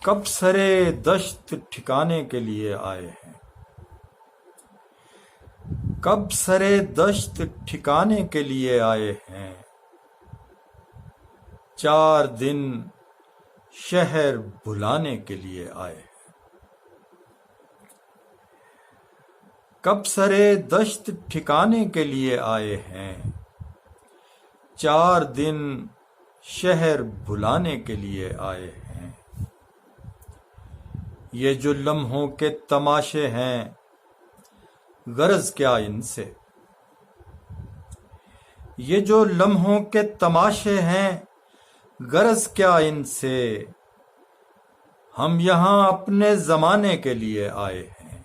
کب سرے دشت ٹھکانے کے لیے آئے ہیں؟ کب سرے دشت ٹھکانے کے لیے آئے ہیں؟ 4 دن شہر بھلانے کے لیے آئے ہیں۔ کب سرے دشت ٹھکانے کے لیے آئے ہیں؟ 4 دن شہر بھلانے کے لیے آئے ہیں۔ یہ جو لمحوں کے تماشے ہیں، غرض کیا ان سے؟ یہ جو لمحوں کے تماشے ہیں، غرض کیا ان سے؟ ہم یہاں اپنے زمانے کے لیے آئے ہیں۔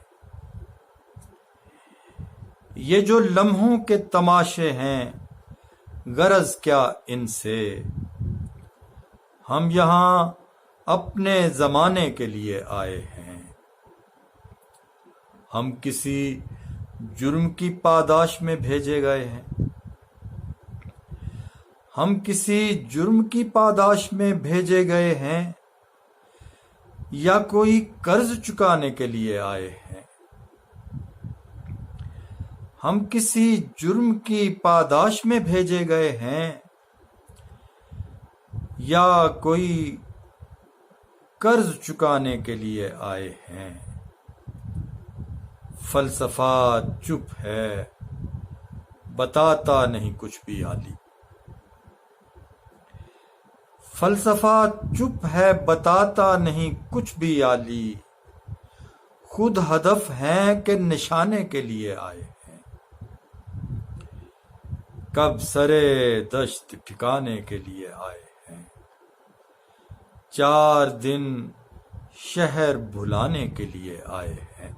یہ جو لمحوں کے تماشے ہیں، غرض کیا ان سے؟ ہم یہاں اپنے زمانے کے لیے آئے ہیں۔ ہم کسی جرم کی پاداش میں بھیجے گئے ہیں۔ ہم کسی جرم کی پاداش میں بھیجے گئے ہیں یا کوئی قرض چکانے کے لیے آئے ہیں؟ ہم کسی جرم کی پاداش میں بھیجے گئے ہیں یا کوئی قرض چکانے کے لیے آئے ہیں؟ فلسفہ چپ ہے، بتاتا نہیں کچھ بھی عالی۔ فلسفہ چپ ہے، بتاتا نہیں کچھ بھی عالی۔ خود ہدف ہیں کہ نشانے کے لیے آئے ہیں۔ کب سرے دشت ٹھکانے کے لیے آئے ہیں؟ 4 دن شہر بھلانے کے لیے آئے ہیں۔